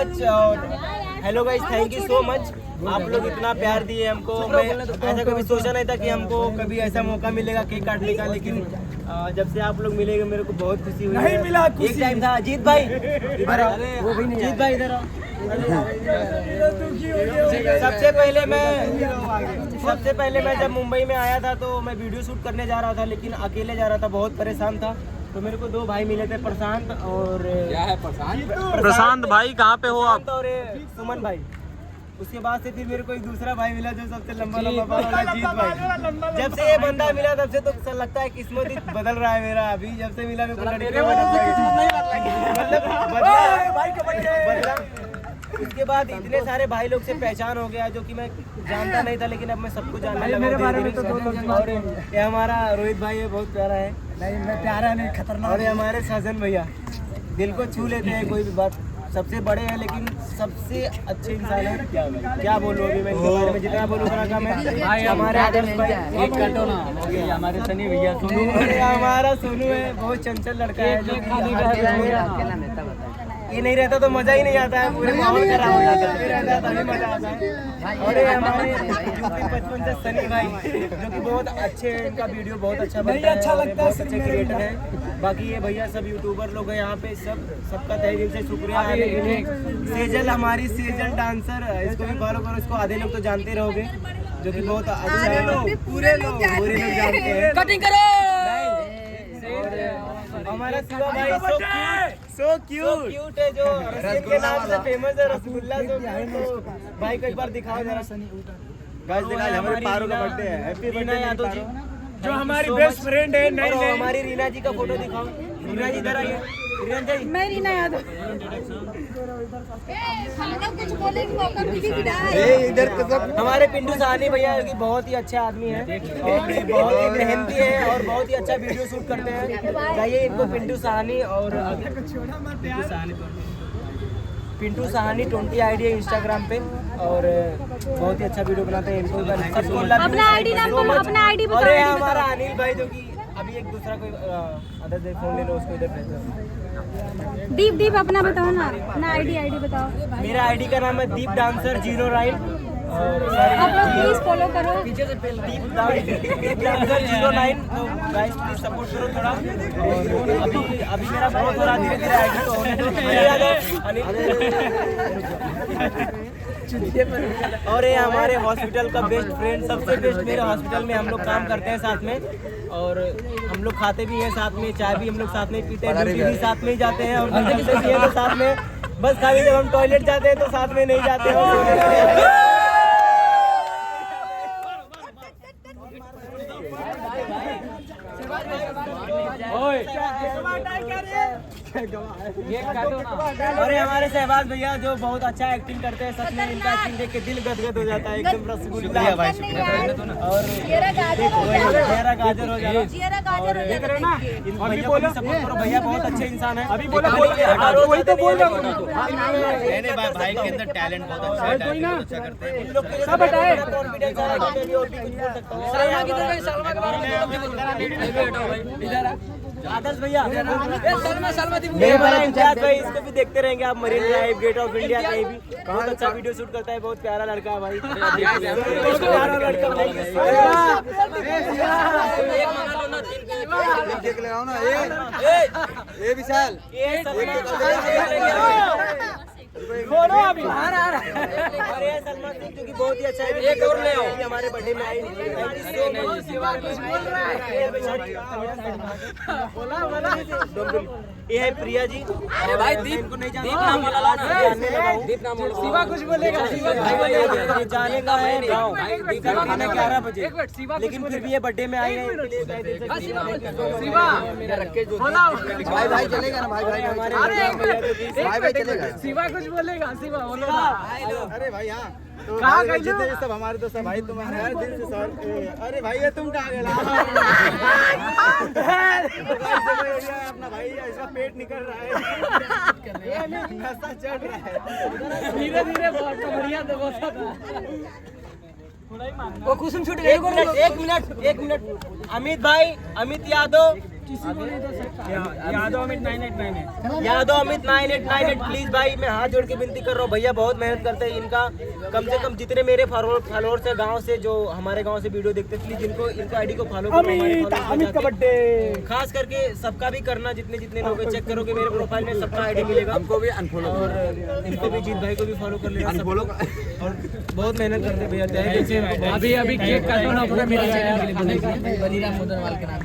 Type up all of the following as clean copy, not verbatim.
Much और hello guys, thank you so much. आप लोग इतना प्यार दिए हमको। मैं ऐसा कभी सोचा नहीं था कि हमको कभी ऐसा मौका मिलेगा केक काटने का, लेकिन जब से आप लोग मिलेंगे मेरे को बहुत खुशी हुई। नहीं मिला एक टाइम था। अजीत भाई इधर आओ, अजीत भाई इधर आओ। सबसे पहले मैं जब मुंबई में आया था तो मैं वीडियो शूट करने जा रहा था, लेकिन अकेले जा रहा था, बहुत परेशान था। तो मेरे को दो भाई मिले थे, प्रशांत और क्या है प्रशांत? प्रशांत भाई कहाँ पे हो आप? और सुमन भाई। उसके बाद से फिर मेरे को एक दूसरा भाई मिला जो सबसे लंबा बाल वाला जीत भाई। जब से ये बंदा मिला तब से तो लगता है किस्मत ही बदल रहा है मेरा। अभी जब से मिला मेरे को उसके बाद इतने सारे भाई लोग से पहचान हो गया जो कि मैं जानता नहीं था, लेकिन अब मैं सबको जानने लगा। मेरे बारे में तो दो लोग। और ये हमारा रोहित भाई है, बहुत प्यारा है। नहीं मैं प्यारा नहीं, खतरनाक। और ये हमारे साजन भैया दिल को छू लेते हैं, कोई भी बात। सबसे बड़े हैं लेकिन सबसे अच्छे इंसान है। क्या बोलूं अभी मैं इनके बारे में, जितना बोलूं उतना कम है। हमारे आदर्श भाई एक काटो ना, हमारे सनी भैया सोनू, हमारा सोनू है, बहुत चंचल लड़का है जो ये नहीं रहता तो मजा ही नहीं आता है, पूरे माहौल खराब हो जाता है। रहता है तभी मजा आता है। और ये हमारे बचपन से सनी भाई जो कि बहुत अच्छे हैं, इनका वीडियो बहुत अच्छा बनता है, अच्छा लगता है, बहुत अच्छे क्रिएटर हैं। बाकी ये भैया सब यूट्यूबर लोग हैं यहाँ पे, सबका तहे दिल से शुक्रिया आने के लिए। सेजल हमारी सेजल डांसर, इसको भी फॉलो करो। इसको आधे लोग तो जानते रहोगे, जो कि बहुत अच्छा है। पूरे लोग जानते हैं। कटिंग करो। हमारा शिवा भाई सो क्यूट है, जो रसीद के नाम से फेमस है, रसगुल्ला। तो भाई को एक बार दिखाओ जरा। गाइस दिखाओ, हमारे पारो का बर्थडे है। हैप्पी बर्थडे यादव जी, जो हमारी बेस्ट फ्रेंड है। नहीं हमारी रीना जी का फोटो दिखाओ। रीना जी इधर आइए। रीना जी, मैं रीना यादव। कुछ बोलेंगे मौका मिलेगी इधर। हमारे पिंटू साहनी भैया की बहुत ही अच्छे आदमी हैं और बहुत ही मेहनती है और बहुत ही अच्छा वीडियो शूट करते हैं। जाइए इनको पिंटू साहनी और पिंटू साहनी 20 आईडी है इंस्टाग्राम पे, और बहुत ही अच्छा वीडियो बनाते हैं। इनको सबको अपना आईडी बताओ। और हमारा अनिल भाई जो कि अभी एक दूसरा कोई अदर फोन ले लो, उसको इधर भेजो। दीप अपना बताओ ना, अपना आईडी बताओ। मेरा आईडी का नाम है दीप डांसर 09। आप लोग प्लीज फॉलो करो। दीप डांसर 09। तो गाइस प्लीज सपोर्ट करो थोड़ा। और अभी मेरा बहुत हो रहा, धीरे धीरे आईडी तो होने दो। और ये हमारे हॉस्पिटल का बेस्ट फ्रेंड, सबसे बेस्ट। मेरे हॉस्पिटल में हम लोग काम करते हैं साथ में, और हम लोग खाते भी हैं साथ में, चाय भी हम लोग साथ में पीते हैं, ड्यूटी भी साथ में ही जाते हैं और निकलते भी हैं तो साथ में। बस खाली जब हम टॉयलेट जाते हैं तो साथ में नहीं जाते हैं। अरे हमारे सहबाज भैया जो बहुत अच्छा एक्टिंग करते हैं, सच में इनका एक्टिंग देख के दिल गदगद हो जाता है, एकदम रसगुल्ला। और चेहरा गाजर हो जाएगा। सपोर्ट करो, भैया बहुत अच्छे इंसान है। अभी बोला वही तो बोल रहा हूँ। भाई के अंदर टैलेंट बहुत अच्छा है, अच्छा करते हैं। इन लोग के सब बताए कॉन्फिडेंस आ रहा है कि मैं भी और भी कुछ बोल सकता हूँ। सलमा की तरह, सलमा के बारे में आदर्श भैया, मेरे बारे इम्तियाज भाई, इसको भी देखते रहेंगे आप। Marine Drive, Gate of India, कहीं भी बहुत अच्छा वीडियो शूट करता है, बहुत प्यारा लड़का है भाई। प्यारा लड़का लगाओ ना। ये विशाल, खोलो अभी बाहर आ रहा है। अरे सलमान सिंह जो कि बहुत ही अच्छा है, एक और ले आओ। हमारे बर्थडे में आई। ये है प्रिया जी। अरे भाई दीप को नहीं जानते, दीप नाम बोलो। शिवा कुछ बोलेगा। शिवा जाने का है गाँव 11 बजे, लेकिन फिर भी ये बर्थडे में आई है। भाई भाई चलेगा ना, भाई भाई हमारे भाई चलेगा। शिवा कुछ बोलेगा। शिवा बोलो। अरे भाई हाँ, तो जितने सब हमारे दोस्त हैं भाई, तुम्हारे हर दिल से सर। अरे भाई ये तुम कहाँ गए? अपना भाई इसका पेट निकल रहा है, नशा चढ़ रहा है धीरे धीरे। बहुत बढ़िया वो कुसुम छूट गई। एक मिनट। अमित भाई, अमित यादव यादव अमित 9898 प्लीज भाई मैं हाथ जोड़ के विनती कर रहा हूँ भैया बहुत मेहनत करते हैं इनका कम से कम जितने मेरे फॉलोअर्स है गांव से जो हमारे गांव से वीडियो देखते हैं प्लीज इनको आईडी को फॉलो करो अमित का बर्थडे खास करके सबका भी करना जितने लोग चेक करोगे मेरे प्रोफाइल में सबका आईडी मिलेगा हमको भी अनफॉलो और इनको भी जीत भाई को भी फॉलो कर लेना अनफॉलो और बहुत मेहनत करते हैं भैया अभी केक काटो ना पूरा मेरे चैनल के लिए बलीराम मोदनवाल के नाम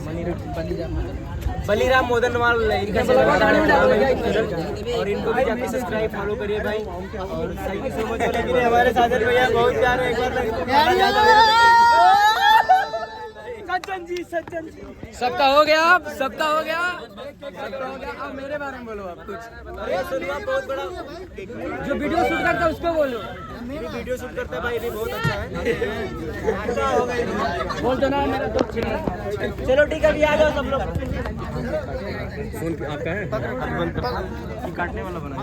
बलीराम मोदनवाल इनका और इनको भी जाके सब्सक्राइब फॉलो करिए भाई और थैंक यू सो मच लेकिन हमारे साजन भैया बहुत प्यारे एक बार सज्जन जी सबका हो गया अब मेरे बारे में बोलो आप कुछ अरे सुनो आप बहुत बड़ा जो वीडियो शूट करता है उसको बोलो वीडियो शूट करता है भाई ये बहुत अच्छा है बोल दो ना मेरा दोस्त चलो ठीक है अभी आ जाओ सब लोग फोन पे आपका है काटने वाला बना